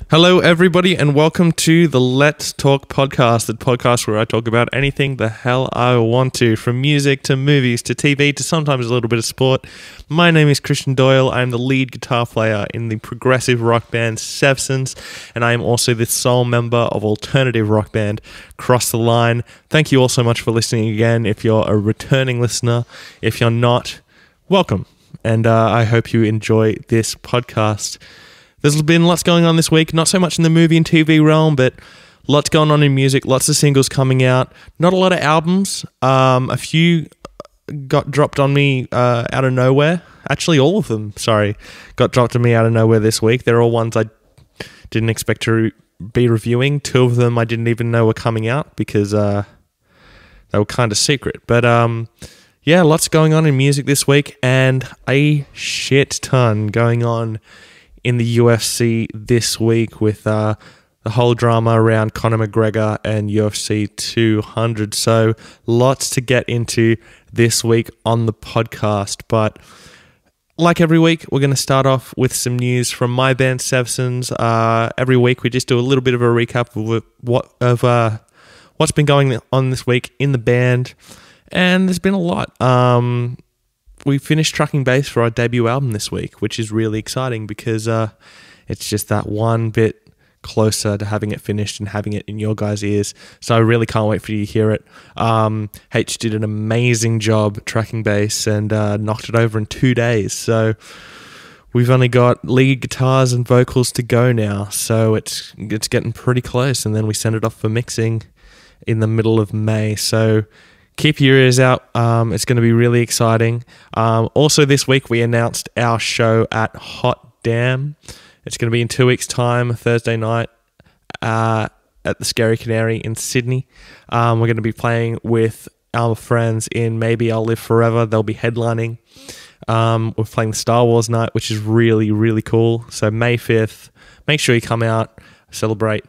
Hello, everybody, and welcome to the Let's Talk podcast, the podcast where I talk about anything the hell I want to, from music to movies to TV to sometimes a little bit of sport. My name is Christian Doyle. I am the lead guitar player in the progressive rock band Samsons, and I am also the sole member of alternative rock band Cross the Line. Thank you all so much for listening again. If you're a returning listener, if you're not, welcome, and I hope you enjoy this podcast. There's been lots going on this week, not so much in the movie and TV realm, but lots going on in music, lots of singles coming out, not a lot of albums. A few got dropped on me out of nowhere. Actually, all of them, got dropped on me out of nowhere this week. They're all ones I didn't expect to be reviewing. Two of them I didn't even know were coming out because they were kind of secret. But yeah, lots going on in music this week and a shit ton going on in the UFC this week with the whole drama around Conor McGregor and UFC 200. So lots to get into this week on the podcast. But like every week, we're going to start off with some news from my band, Samsons. Every week, we just do a little bit of a recap of what's been going on this week in the band. And there's been a lot. We finished tracking bass for our debut album this week, which is really exciting because it's just that one bit closer to having it finished and having it in your guys' ears. So I really can't wait for you to hear it. H did an amazing job tracking bass and knocked it over in 2 days. So we've only got lead guitars and vocals to go now. So it's getting pretty close. And then we send it off for mixing in the middle of May. So keep your ears out. It's going to be really exciting. Also this week we announced our show at Hot Damn. It's going to be in 2 weeks' time, Thursday night at the Scary Canary in Sydney. We're going to be playing with our friends in Maybe I'll Live Forever. They'll be headlining. We're playing the Star Wars night, which is really, really cool. So May 5th, make sure you come out, celebrate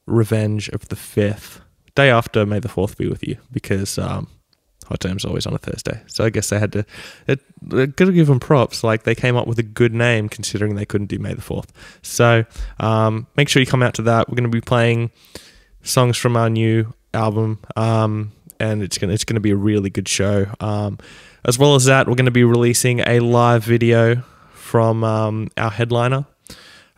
Revenge of the 5th. Day after, May the 4th be with you, because Hot Damn's always on a Thursday. So I guess they had to, got to give them props. Like, they came up with a good name considering they couldn't do May the 4th. So make sure you come out to that. We're going to be playing songs from our new album, and it's going to be a really good show. As well as that, we're going to be releasing a live video from our headliner.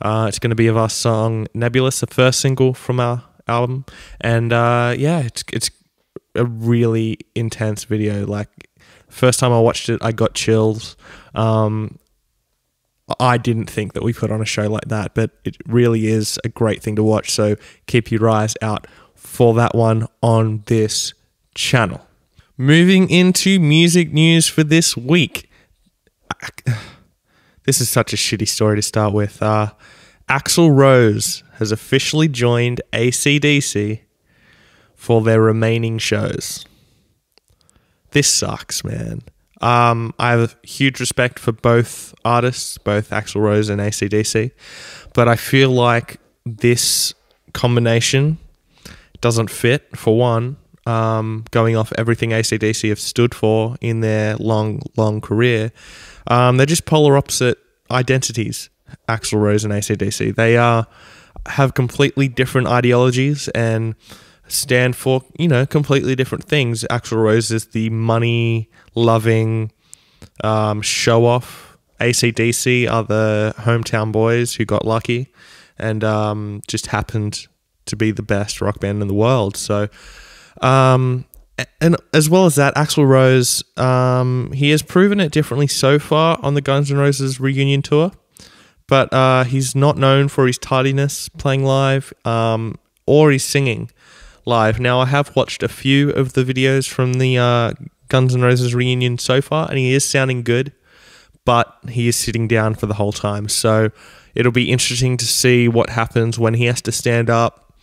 It's going to be of our song Nebulous, the first single from our album, and yeah, it's a really intense video. Like, first time I watched it, I got chills. I didn't think that we put on a show like that, but it really is a great thing to watch. So keep your eyes out for that one on this channel. Moving into music news for this week. This is such a shitty story to start with. Axl Rose has officially joined AC/DC for their remaining shows. This sucks, man. I have huge respect for both artists, both Axl Rose and AC/DC, but I feel like this combination doesn't fit, for one, going off everything AC/DC have stood for in their long career. They're just polar opposite identities, Axl Rose and AC/DC. They have completely different ideologies and stand for, completely different things. Axl Rose is the money-loving show-off. AC/DC are the hometown boys who got lucky and just happened to be the best rock band in the world. So, and as well as that, Axl Rose, he has proven it differently so far on the Guns N' Roses reunion tour. But he's not known for his tardiness playing live or his singing live. Now, I have watched a few of the videos from the Guns N' Roses reunion so far, and he is sounding good, but he is sitting down for the whole time. So it'll be interesting to see what happens when he has to stand up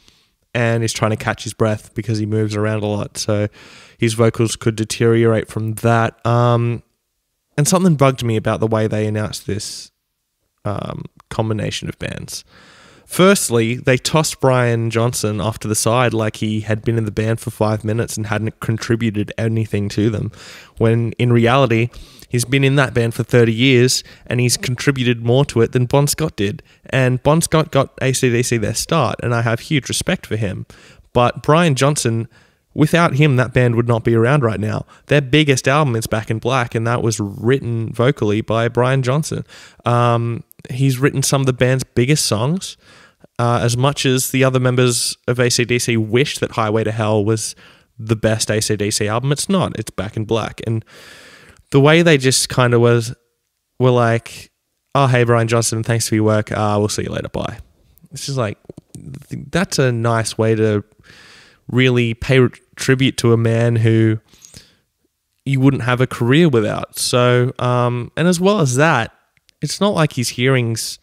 and is trying to catch his breath because he moves around a lot. So his vocals could deteriorate from that. And something bugged me about the way they announced this combination of bands. Firstly, they tossed Brian Johnson off to the side like he had been in the band for 5 minutes and hadn't contributed anything to them, when in reality, he's been in that band for 30 years and he's contributed more to it than Bon Scott did. And Bon Scott got AC/DC their start, and I have huge respect for him. But Brian Johnson, without him, that band would not be around right now. Their biggest album is Back in Black, and that was written vocally by Brian Johnson. He's written some of the band's biggest songs. As much as the other members of AC/DC wish that Highway to Hell was the best AC/DC album, it's not. It's Back in Black. And the way they just kind of were like, oh, hey, Brian Johnson, thanks for your work. We'll see you later. Bye. It's just like, that's a nice way to really pay tribute to a man who you wouldn't have a career without. So, and as well as that, it's not like his hearing's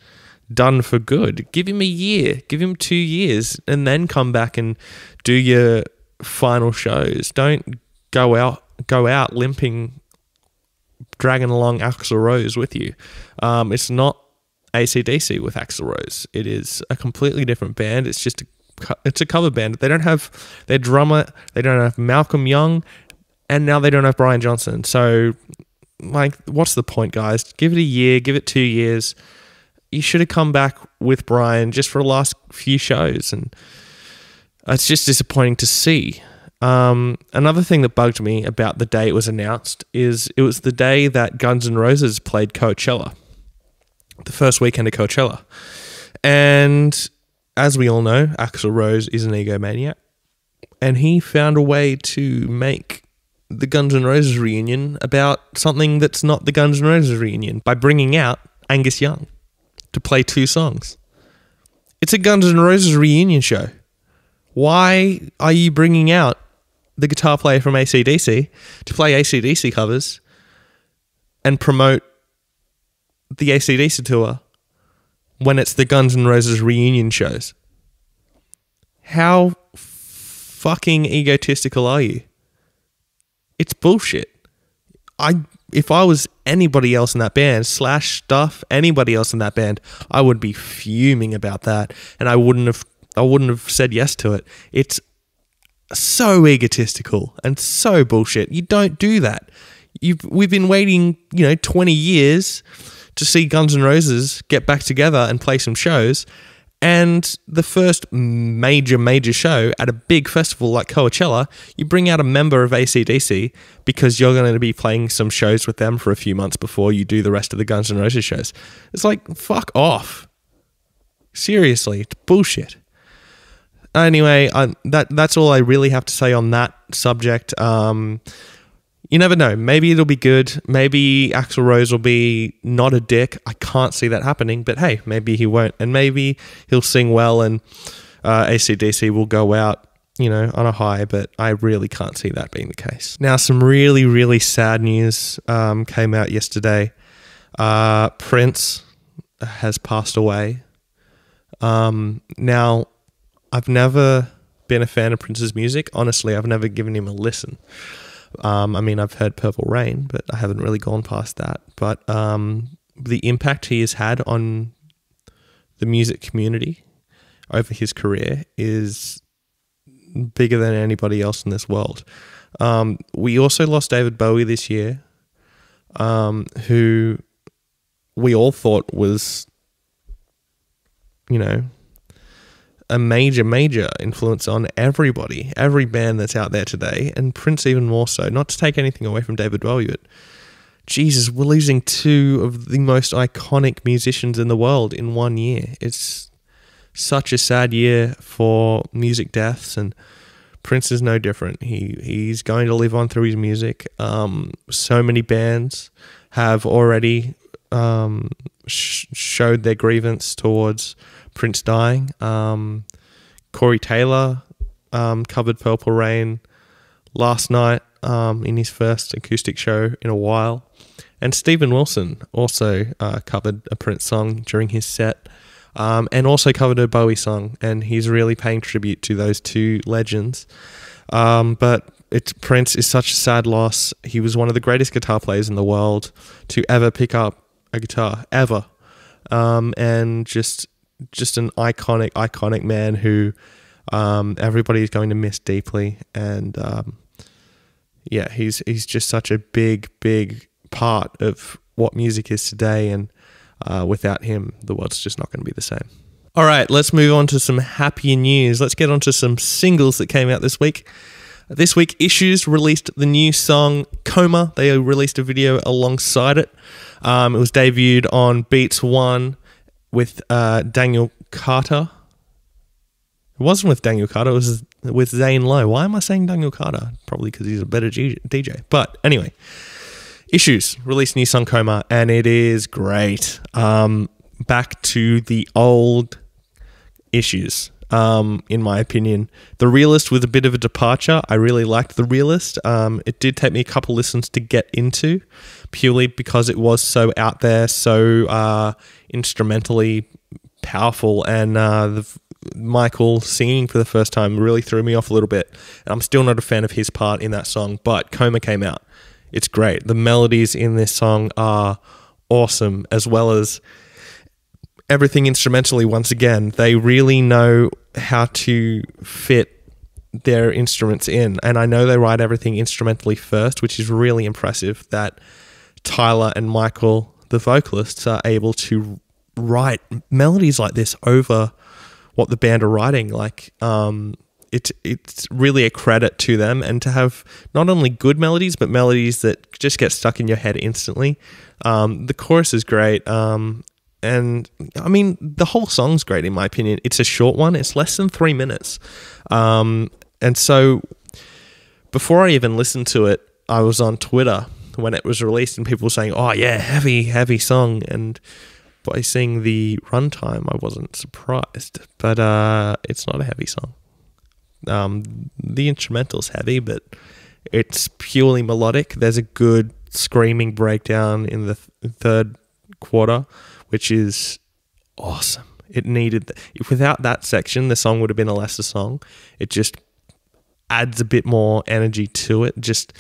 done for good. Give him a year, give him 2 years, and then come back and do your final shows. Don't go out limping, dragging along Axl Rose with you. It's not AC/DC with Axl Rose. It is a completely different band. It's just it's a cover band. They don't have their drummer. They don't have Malcolm Young, and now they don't have Brian Johnson. So, like, what's the point, guys? Give it a year. Give it 2 years. You should have come back with Brian just for the last few shows, and it's just disappointing to see. Another thing that bugged me about the day it was announced is it was the day that Guns N' Roses played Coachella, the first weekend of Coachella. And as we all know, Axl Rose is an egomaniac, and he found a way to make the Guns N' Roses reunion about something that's not the Guns N' Roses reunion by bringing out Angus Young to play 2 songs. It's a Guns N' Roses reunion show. Why are you bringing out the guitar player from AC/DC to play AC/DC covers and promote the AC/DC tour when it's the Guns N' Roses reunion shows? How fucking egotistical are you? It's bullshit. If I was anybody else in that band, Slash, Stuff, anybody else in that band, I would be fuming about that, and I wouldn't have said yes to it. It's so egotistical and so bullshit. You don't do that. We've been waiting, 20 years to see Guns N' Roses get back together and play some shows. And the first major show at a big festival like Coachella, you bring out a member of AC/DC because you're going to be playing some shows with them for a few months before you do the rest of the Guns N' Roses shows. It's like, fuck off. Seriously, it's bullshit. Anyway, that's all I really have to say on that subject. You never know. Maybe it'll be good. Maybe Axl Rose will be not a dick. I can't see that happening, but hey, maybe he won't. And maybe he'll sing well and AC/DC will go out, on a high, but I really can't see that being the case. Now, some really, really sad news came out yesterday. Prince has passed away. Now, I've never been a fan of Prince's music. Honestly, I've never given him a listen. I've heard Purple Rain, but I haven't really gone past that. But the impact he has had on the music community over his career is bigger than anybody else in this world. We also lost David Bowie this year, who we all thought was, a major influence on everybody, every band that's out there today, and Prince even more so. Not to take anything away from David Bowie, but Jesus, we're losing 2 of the most iconic musicians in the world in 1 year. It's such a sad year for music deaths, and Prince is no different. He's going to live on through his music. So many bands have already showed their grievance towards Prince dying. Corey Taylor covered Purple Rain last night in his first acoustic show in a while. And Steven Wilson also covered a Prince song during his set, and also covered a Bowie song. And he's really paying tribute to those 2 legends. But Prince is such a sad loss. He was one of the greatest guitar players in the world to ever pick up a guitar, ever. And just just an iconic man who everybody is going to miss deeply. And yeah, he's just such a big part of what music is today. And without him, the world's just not going to be the same. All right, let's move on to some happier news. Let's get on to some singles that came out this week. This week, Issues released the new song Coma. They released a video alongside it. It was debuted on Beats One with Daniel Carter. It wasn't with Daniel Carter, it was with Zane Lowe. Why am I saying Daniel Carter? Probably because he's a better DJ. But anyway, Issues released a new song Coma, and it is great. Back to the old Issues. In my opinion, The Realist was a bit of a departure. I really liked The Realist. It did take me a couple listens to get into, purely because it was so out there, so instrumentally powerful, and Michael singing for the first time really threw me off a little bit. And I'm still not a fan of his part in that song, but Coma came out. It's great. The melodies in this song are awesome, as well as everything instrumentally. Once again, they really know how to fit their instruments in, and I know they write everything instrumentally first, which is really impressive that Tyler and Michael, the vocalists, are able to write melodies like this over what the band are writing. Like, it's really a credit to them, and to have not only good melodies, but melodies that just get stuck in your head instantly. The chorus is great. And I mean, the whole song's great in my opinion. It's a short one. It's less than 3 minutes. And so before I even listened to it, I was on Twitter when it was released, and people were saying, oh yeah, heavy song. And by seeing the runtime, I wasn't surprised. But it's not a heavy song. The instrumental's heavy, but it's purely melodic. There's a good screaming breakdown in the third quarter, which is awesome. It needed without that section, the song would have been a lesser song. It just adds a bit more energy to it, just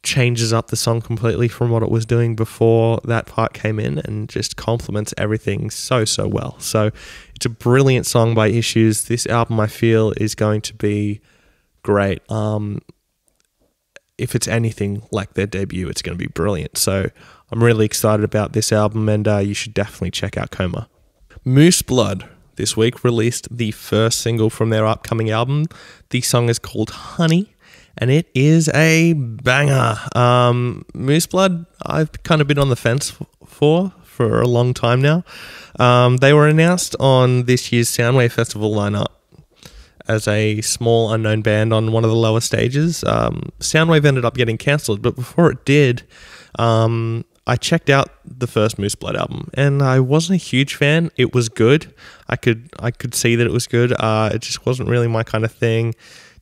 changes up the song completely from what it was doing before that part came in, and just complements everything so well. So it's a brilliant song by Issues. This album, I feel, is going to be great. If it's anything like their debut, it's going to be brilliant. So I'm really excited about this album, and you should definitely check out Coma. Moose Blood this week released the first single from their upcoming album. The song is called Honey, and it is a banger. Moose Blood, I've kind of been on the fence for a long time now. They were announced on this year's Soundwave Festival lineup as a small unknown band on one of the lower stages. Soundwave ended up getting cancelled, but before it did, I checked out the first Moose Blood album, and I wasn't a huge fan. It was good. I could see that it was good. It just wasn't really my kind of thing.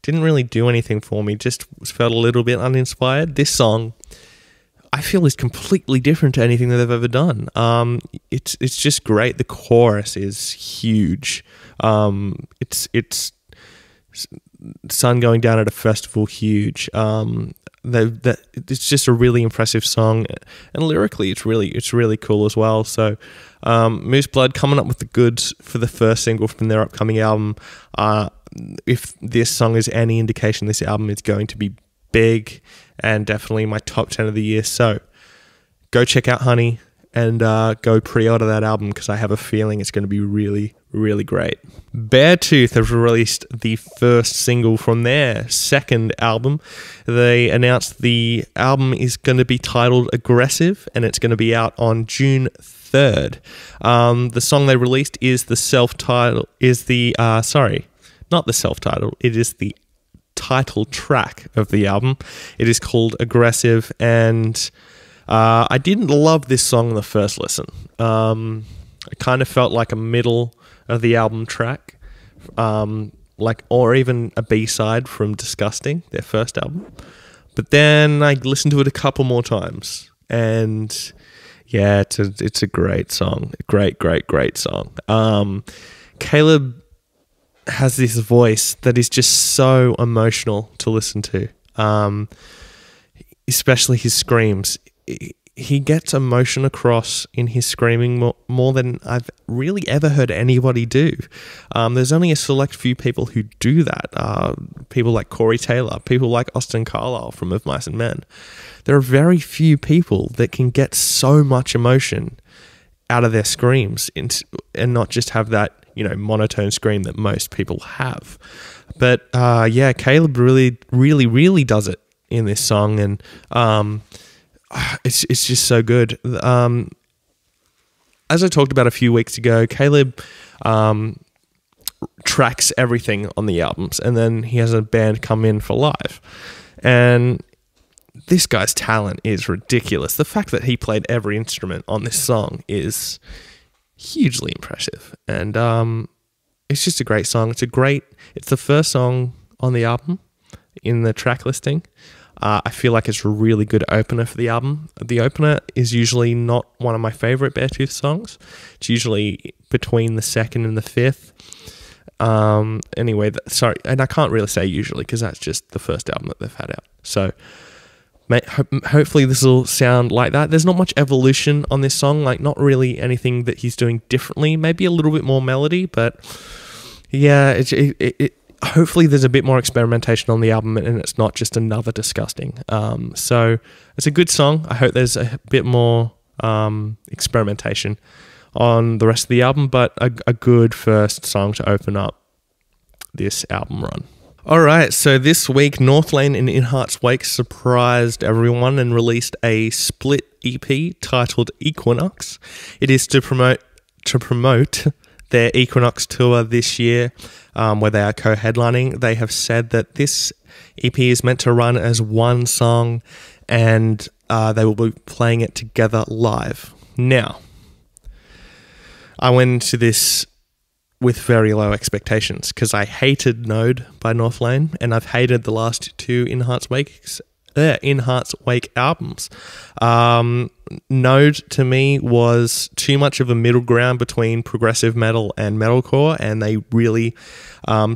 Didn't really do anything for me. Just felt a little bit uninspired. This song, I feel, is completely different to anything that they've ever done. It's just great. The chorus is huge. It's sun going down at a festival, huge. It's just a really impressive song, and lyrically it's really cool as well. So Moose Blood coming up with the goods for the first single from their upcoming album. If this song is any indication, this album is going to be big, and definitely my top 10 of the year. So go check out Honey, and go pre-order that album, because I have a feeling it's going to be really great. Beartooth have released the first single from their second album. They announced the album is going to be titled Aggressive, and it's going to be out on June 3rd. The song they released is the self-title, not the self-title, it is the title track of the album. It is called Aggressive, and I didn't love this song on the first listen. It kind of felt like a middle of the album track, or even a B-side from Disgusting, their first album. But then I listened to it a couple more times, and yeah, it's a great song, a great song. Caleb has this voice that is just so emotional to listen to, especially his screams. he gets emotion across in his screaming more than I've really ever heard anybody do. There's only a select few people who do that. People like Corey Taylor, people like Austin Carlisle from Of Mice and Men. There are very few people that can get so much emotion out of their screams and not just have that, monotone scream that most people have. But Caleb really does it in this song, and it's just so good. As I talked about a few weeks ago, Caleb tracks everything on the albums, and then he has a band come in for live. And this guy's talent is ridiculous. The fact that he played every instrument on this song is hugely impressive. And it's just a great song. It's the first song on the album in the track listing. I feel like it's a really good opener for the album. The opener is usually not one of my favorite Beartooth songs. It's usually between the second and the fifth. And I can't really say usually because that's just the first album that they've had out. So hopefully this will sound like that. There's not much evolution on this song, like not really anything that he's doing differently. Maybe a little bit more melody, but yeah, hopefully there's a bit more experimentation on the album and it's not just another Disgusting. So it's a good song. I hope there's a bit more experimentation on the rest of the album, but a good first song to open up this album run. All right, so this week Northlane and In Heart's Wake surprised everyone and released a split EP titled Equinox. It is to promote their Equinox tour this year, where they are co-headlining. They have said that this EP is meant to run as one song, and they will be playing it together live. Now, I went into this with very low expectations because I hated Node by Northlane, and I've hated the last two In Heart's Wake albums. Node to me was too much of a middle ground between progressive metal and metalcore, and they really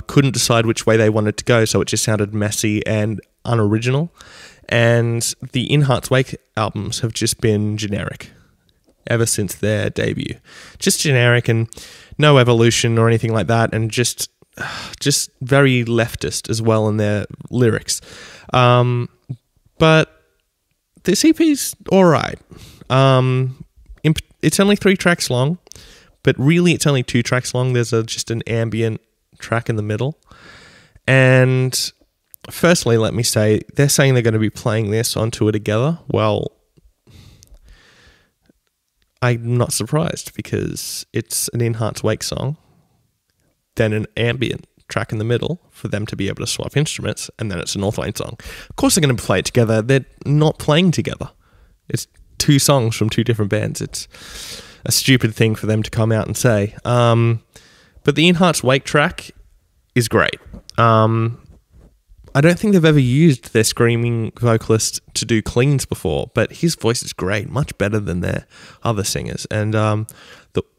couldn't decide which way they wanted to go, so it just sounded messy and unoriginal. And the In Heart's Wake albums have just been generic ever since their debut. Just generic and no evolution or anything like that, and just very leftist as well in their lyrics. But this EP's alright. It's only 3 tracks long, but really it's only 2 tracks long. There's just an ambient track in the middle. And firstly, let me say, they're saying they're going to be playing this on tour together. Well, I'm not surprised because it's an In Heart's Wake song, then an ambient track in the middle for them to be able to swap instruments, and then it's a Northlane song. Of course they're going to play it together. They're not playing together. It's 2 songs from 2 different bands. It's a stupid thing for them to come out and say. But the In Heart's Wake track is great. I don't think they've ever used their screaming vocalist to do cleans before, but his voice is great, much better than their other singers. And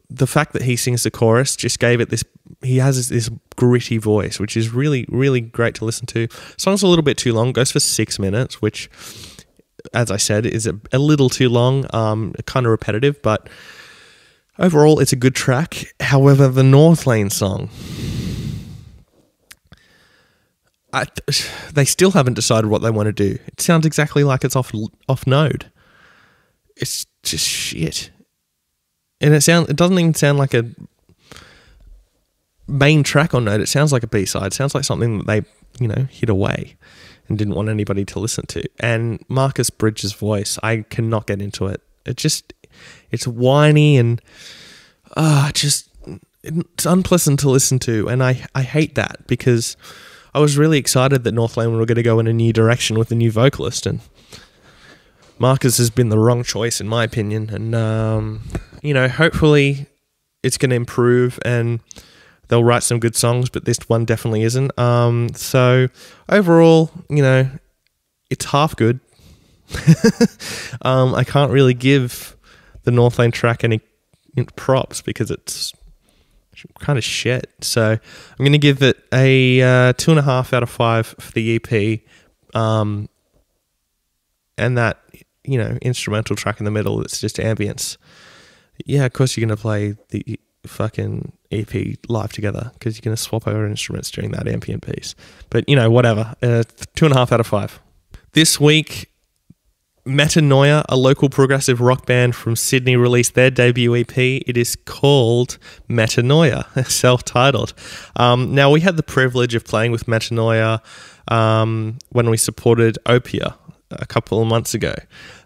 the fact that he sings the chorus just gave it this. He has this gritty voice, which is really, really great to listen to. The song's a little bit too long, goes for 6 minutes, which, as I said, is a little too long, kind of repetitive, but overall it's a good track. However, the Northlane song, they still haven't decided what they want to do. It sounds exactly like it's off Node. It's just shit. And it doesn't even sound like a main track on Node. It sounds like a B-side. It sounds like something that they, hid away and didn't want anybody to listen to. And Marcus Bridges' voice, I cannot get into it. It's whiny and it's unpleasant to listen to. And I hate that because I was really excited that Northlane were going to go in a new direction with a new vocalist, and Marcus has been the wrong choice in my opinion. And hopefully it's going to improve and they'll write some good songs, but this one definitely isn't. So overall, it's half good. I can't really give the Northlane track any props because it's kind of shit. So I'm going to give it a 2.5 out of 5 for the EP. And that instrumental track in the middle that's just ambience. Yeah, of course you're going to play the fucking EP live together because you're going to swap over instruments during that ambient piece. But, whatever. 2.5 out of 5. This week, Metanoia, a local progressive rock band from Sydney, released their debut EP. It is called Metanoia, self-titled. Now, we had the privilege of playing with Metanoia when we supported Opia a couple of months ago.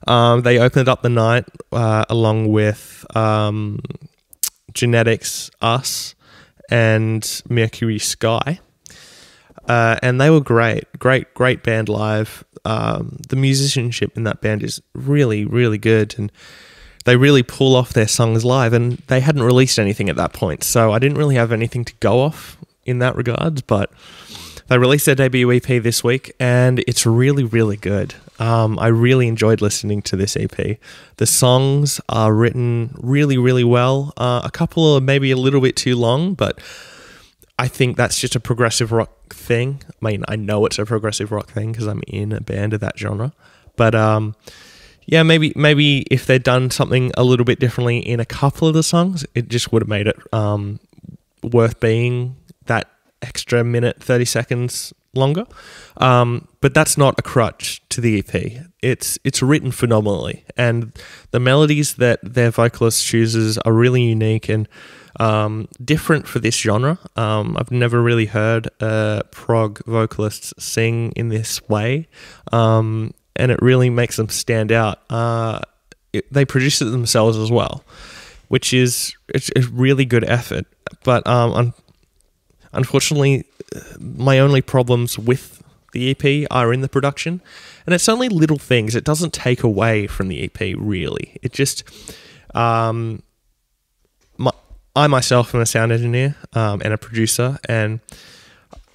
They opened up the night along with Genetics, Us, and Mercury Sky. And they were great band live. The musicianship in that band is really, really good, and they really pull off their songs live, and they hadn't released anything at that point, so I didn't really have anything to go off in that regard, but they released their debut EP this week, and it's really, really good. I really enjoyed listening to this EP. The songs are written really, really well. A couple are maybe a little bit too long, but I think that's just a progressive rock thing. I mean, I know it's a progressive rock thing because I'm in a band of that genre. But yeah, maybe if they'd done something a little bit differently in a couple of the songs, it just would have made it worth being that extra minute, 30 seconds longer. But that's not a crutch to the EP. It's written phenomenally, and the melodies that their vocalist chooses are really unique and different for this genre. I've never really heard prog vocalists sing in this way, and it really makes them stand out. They produce it themselves as well, which is it's a really good effort. But unfortunately, my only problems with the EP are in the production, and it's only little things. It doesn't take away from the EP, really. It just... I myself am a sound engineer and a producer, and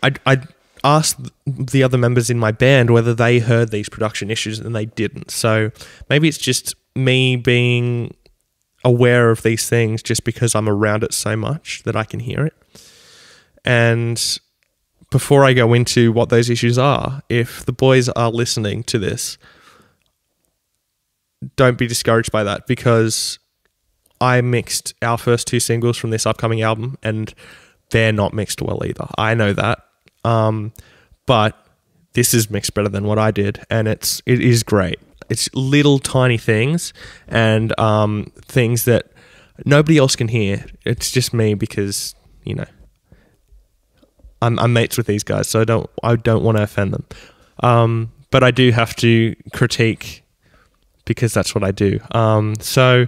I asked the other members in my band whether they heard these production issues, and they didn't. So maybe it's just me being aware of these things just because I'm around it so much that I can hear it. And before I go into what those issues are, if the boys are listening to this, don't be discouraged by that, because I mixed our first 2 singles from this upcoming album, and they're not mixed well either. I know that. But this is mixed better than what I did, and it is great. It's little tiny things and things that nobody else can hear. It's just me because, I'm mates with these guys, so I don't want to offend them. But I do have to critique because that's what I do. So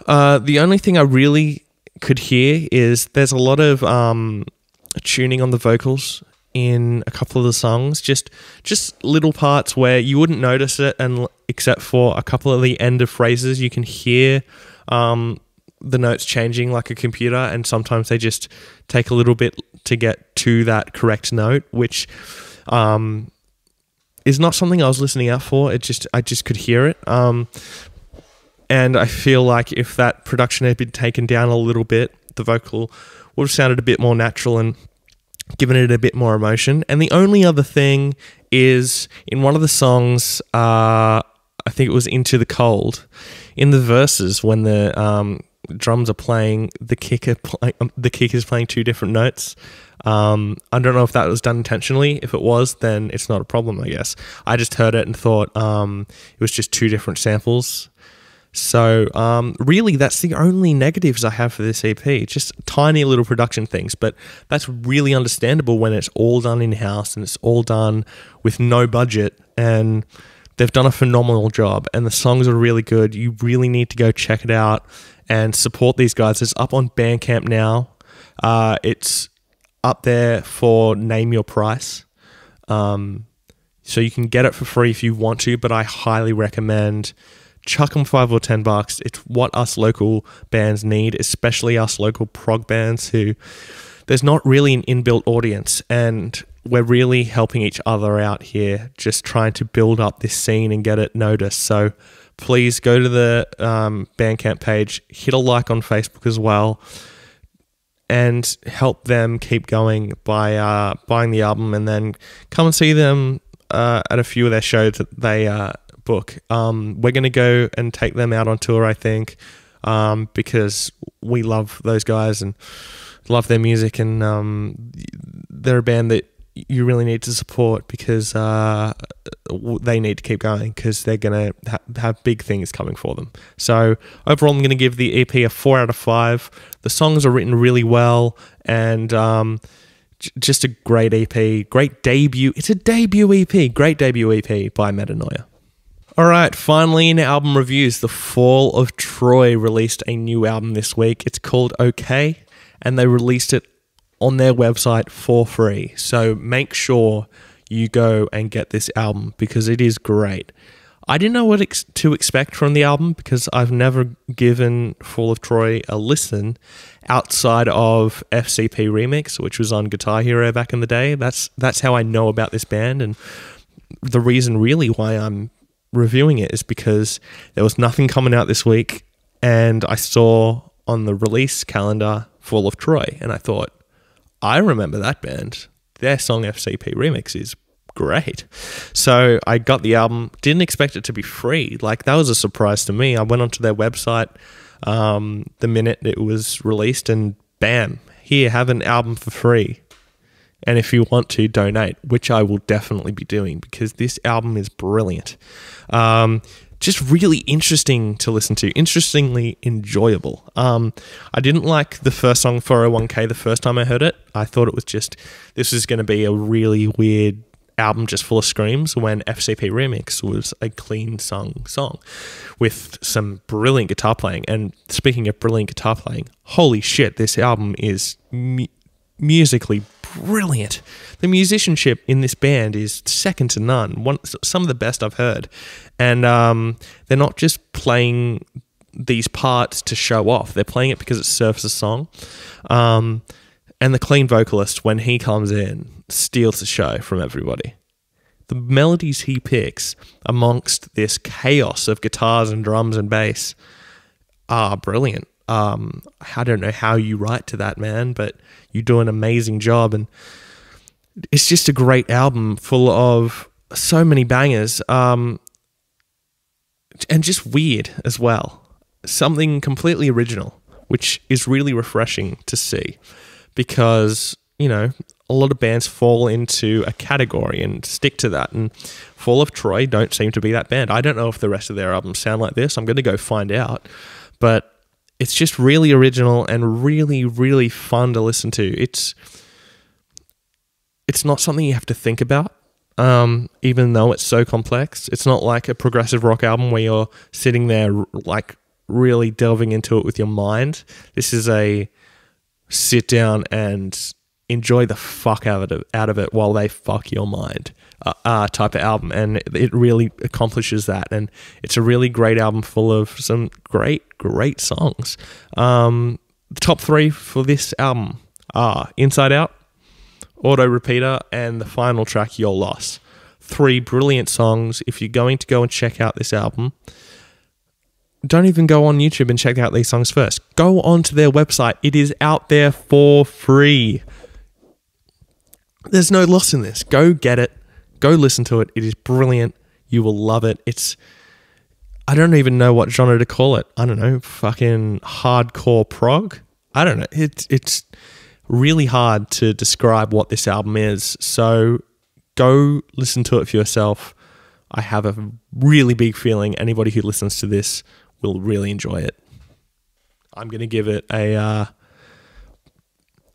the only thing I really could hear is there's a lot of tuning on the vocals in a couple of the songs, just little parts where you wouldn't notice it, and except for a couple of the end of phrases, you can hear the notes changing like a computer, and sometimes they just take a little bit to get to that correct note, which is not something I was listening out for. I just could hear it. And I feel like if that production had been taken down a little bit, the vocal would have sounded a bit more natural and given it a bit more emotion. And the only other thing is in one of the songs, I think it was Into the Cold, in the verses when the drums are playing, the kick is playing 2 different notes. I don't know if that was done intentionally. If it was, then it's not a problem, I guess. I just heard it and thought it was just 2 different samples. So really that's the only negatives I have for this EP, just tiny little production things, but that's really understandable when it's all done in-house and it's all done with no budget, and they've done a phenomenal job, and the songs are really good. You really need to go check it out and support these guys. It's up on Bandcamp now. It's up there for Name Your Price. So you can get it for free if you want to, but I highly recommend chuck them $5 or $10. It's what us local bands need, especially us local prog bands who there's not really an inbuilt audience, and we're really helping each other out here, just trying to build up this scene and get it noticed. So please go to the Bandcamp page, hit a like on Facebook as well, and help them keep going by buying the album, and then come and see them at a few of their shows that they book. We're going to go and take them out on tour, I think, because we love those guys and love their music, and they're a band that you really need to support because they need to keep going because they're going to have big things coming for them. So overall, I'm going to give the EP a 4 out of 5. The songs are written really well, and just a great EP, great debut. It's a debut EP, great debut EP by Metanoia. All right, finally in album reviews, The Fall of Troy released a new album this week. It's called OK, and they released it on their website for free. So make sure you go and get this album because it is great. I didn't know what to expect from the album because I've never given Fall of Troy a listen outside of FCP Remix, which was on Guitar Hero back in the day. That's how I know about this band, and the reason really why I'm reviewing it is because there was nothing coming out this week, and I saw on the release calendar Fall of Troy, and I thought, I remember that band. Their song FCP Remix is great. So I got the album, didn't expect it to be free. Like, that was a surprise to me. I went onto their website the minute it was released, and bam, here, have an album for free. And if you want to donate, which I will definitely be doing because this album is brilliant. Just really interesting to listen to, interestingly enjoyable. I didn't like the first song, 401k, the first time I heard it. I thought it was just, this is going to be a really weird album just full of screams, when FCP Remix was a clean song with some brilliant guitar playing. And speaking of brilliant guitar playing, holy shit, this album is musically brilliant. The musicianship in this band is second to none. Some of the best I've heard. And they're not just playing these parts to show off. They're playing it because it serves a song. And the clean vocalist, when he comes in, steals the show from everybody. The melodies he picks amongst this chaos of guitars and drums and bass are brilliant. I don't know how you write to that, man, but you do an amazing job, and it's just a great album full of so many bangers, and just weird as well. Something completely original, which is really refreshing to see because, you know, a lot of bands fall into a category and stick to that, and Fall of Troy don't seem to be that band. I don't know if the rest of their albums sound like this. I'm going to go find out, but it's just really original and really, really fun to listen to. It's not something you have to think about, even though it's so complex. It's not like a progressive rock album where you're sitting there like really delving into it with your mind. This is a sit down and enjoy the fuck out of it while they fuck your mind type of album, and it really accomplishes that. And it's a really great album full of some great songs. The top 3 for this album are Inside Out, Auto Repeater, and the final track, Your Loss. 3 brilliant songs. If you're going to go and check out this album, don't even go on YouTube and check out these songs first. Go onto their website. It is out there for free. There's no loss in this. Go get it. Go listen to it. It is brilliant. You will love it. I don't even know what genre to call it. I don't know, fucking hardcore prog? I don't know. It's really hard to describe what this album is. So go listen to it for yourself. I have a really big feeling anybody who listens to this will really enjoy it. I'm going to give it a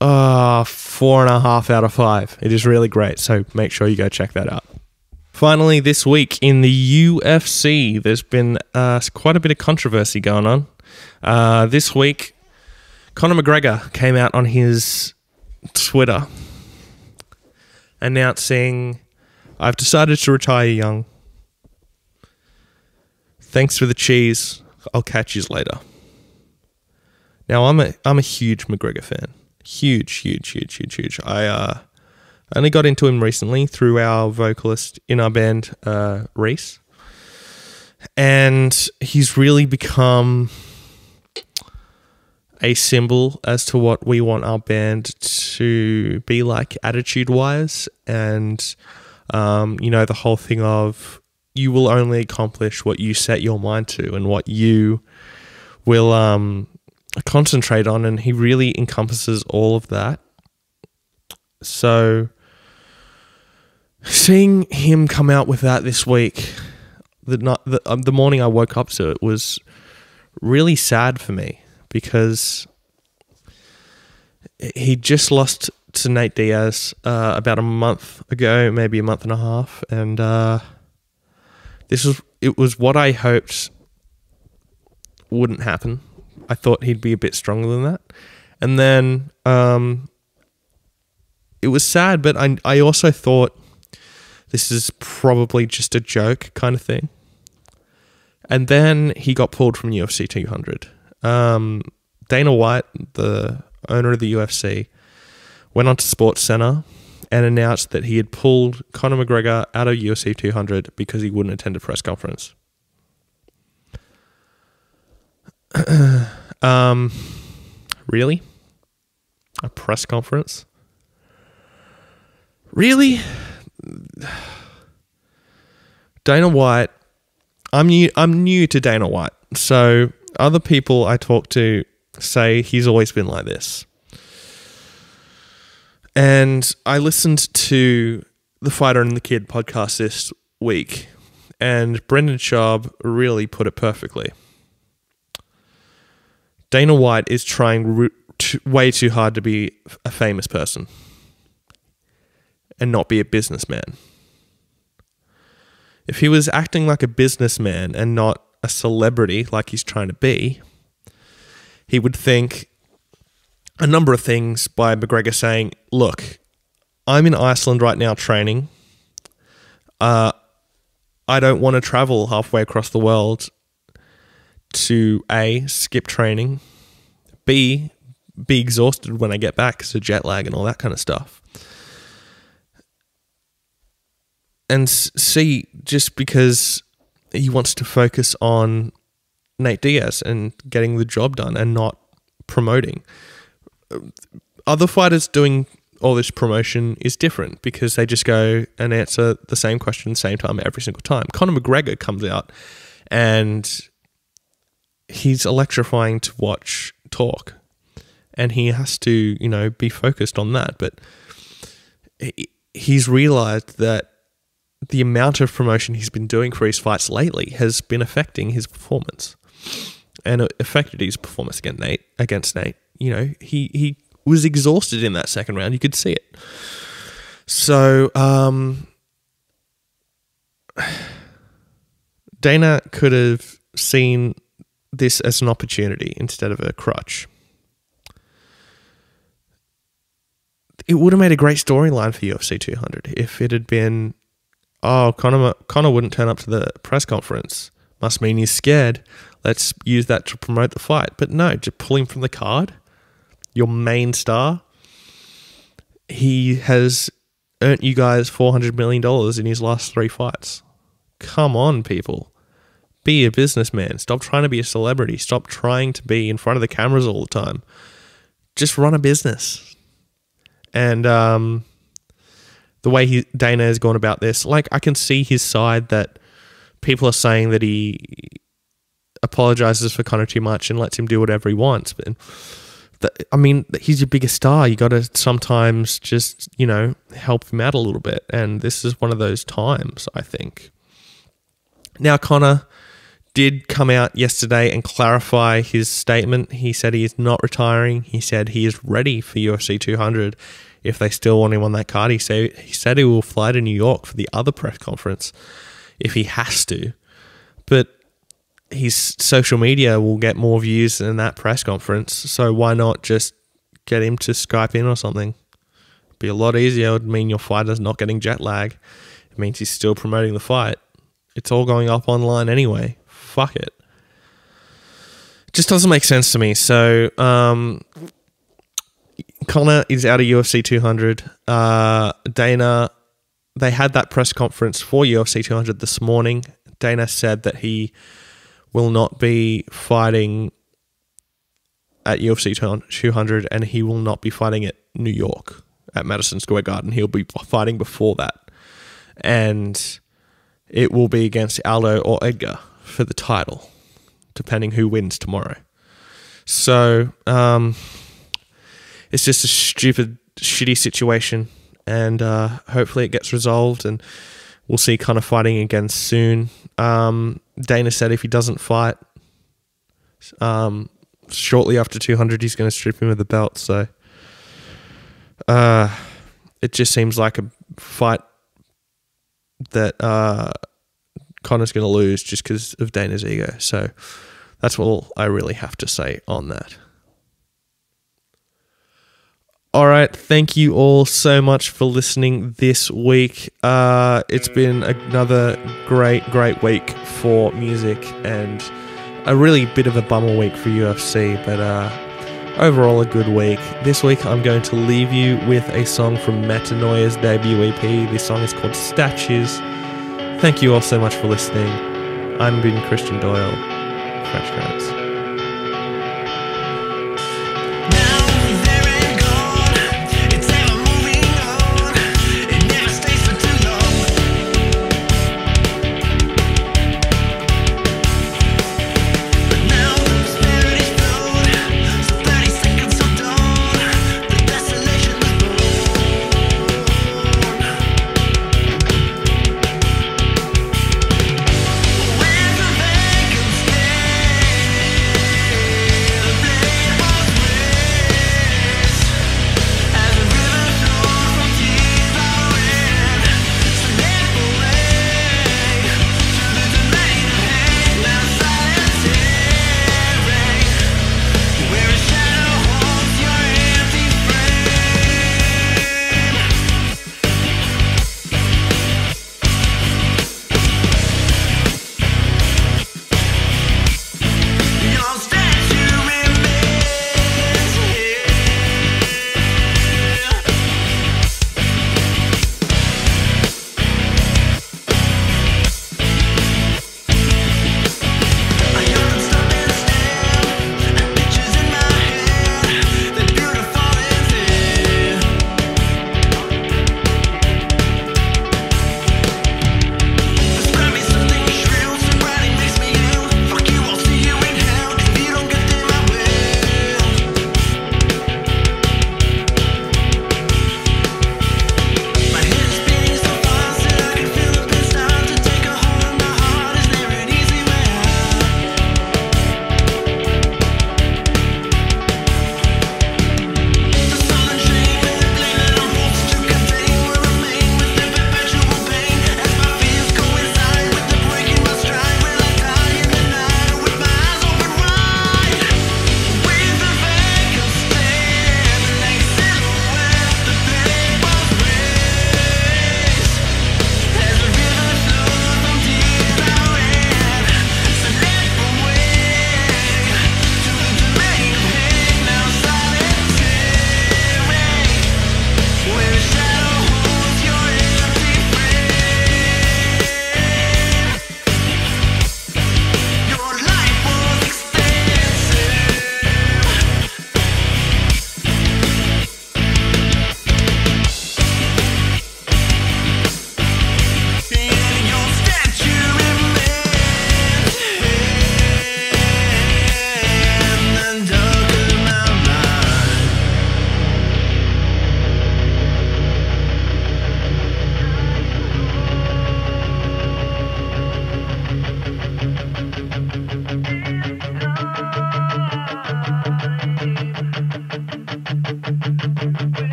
4.5 out of 5. It is really great, so make sure you go check that out. Finally, this week in the UFC, there's been quite a bit of controversy going on. This week, Conor McGregor came out on his Twitter announcing, "I've decided to retire young. Thanks for the cheese. I'll catch yous later." Now, I'm a huge McGregor fan. Huge. I only got into him recently through our vocalist in our band, Reese. And he's really become a symbol as to what we want our band to be like attitude-wise. And, the whole thing of you will only accomplish what you set your mind to and what you will concentrate on, and he really encompasses all of that. So seeing him come out with that this week, the morning I woke up to it, was really sad for me, because he just lost to Nate Diaz about a month ago, maybe a month and a half, and it was what I hoped wouldn't happen. I thought he'd be a bit stronger than that, and then it was sad, but I also thought this is probably just a joke kind of thing. And then he got pulled from UFC 200. Dana White, the owner of the UFC, went on to SportsCenter and announced that he had pulled Conor McGregor out of UFC 200 because he wouldn't attend a press conference. Really? A press conference? Really? Dana White, I'm new to Dana White, so other people I talk to say he's always been like this. And I listened to the Fighter and the Kid podcast this week, and Brendan Schaub really put it perfectly. Dana White is trying way too hard to be a famous person and not be a businessman. If he was acting like a businessman and not a celebrity like he's trying to be, he would think a number of things by McGregor saying, look, I'm in Iceland right now training. I don't want to travel halfway across the world to A, skip training, B, be exhausted when I get back because of jet lag and all that kind of stuff. And C, just because he wants to focus on Nate Diaz and getting the job done and not promoting. Other fighters doing all this promotion is different because they just go and answer the same question same time every single time. Conor McGregor comes out and he's electrifying to watch talk, and he has to, be focused on that. But he's realized that the amount of promotion he's been doing for his fights lately has been affecting his performance, and it affected his performance against Nate. He was exhausted in that second round. You could see it. So Dana could have seen this as an opportunity instead of a crutch. It would have made a great storyline for UFC 200 if it had been, Conor wouldn't turn up to the press conference. Must mean he's scared. Let's use that to promote the fight. But no, just pull him from the card. Your main star. He has earned you guys $400 million in his last 3 fights. Come on, people. Be a businessman. Stop trying to be a celebrity. Stop trying to be in front of the cameras all the time. Just run a business. And the way Dana has gone about this, I can see his side, that people are saying that he apologizes for Conor too much and lets him do whatever he wants. But he's your biggest star. You got to sometimes just, help him out a little bit. And this is one of those times, I think. Now, Conor did come out yesterday and clarify his statement. He said he is not retiring. He said he is ready for UFC 200 if they still want him on that card. He said he will fly to New York for the other press conference if he has to. But his social media will get more views than that press conference, so why not just get him to Skype in or something? It'd be a lot easier. It would mean your fighter's not getting jet lag. It means he's still promoting the fight. It's all going up online anyway. Fuck it. It just doesn't make sense to me. So, Conor is out of UFC 200. Dana, they had that press conference for UFC 200 this morning. Dana said that he will not be fighting at UFC 200, and he will not be fighting at New York at Madison Square Garden. He'll be fighting before that. And it will be against Aldo or Edgar for the title, depending who wins tomorrow. So it's just a stupid, shitty situation, and hopefully it gets resolved, and we'll see Conor fighting again soon. Dana said if he doesn't fight shortly after 200, he's going to strip him of the belt. So it just seems like a fight that Conor's going to lose just because of Dana's ego. So that's all I really have to say on that. All right, thank you all so much for listening this week. It's been another great week for music, and a really bit of a bummer week for UFC, but overall a good week. This week I'm going to leave you with a song from Metanoia's debut EP. This song is called Statues. Thank you all so much for listening. I've been Christian Doyle. Fresh Grants.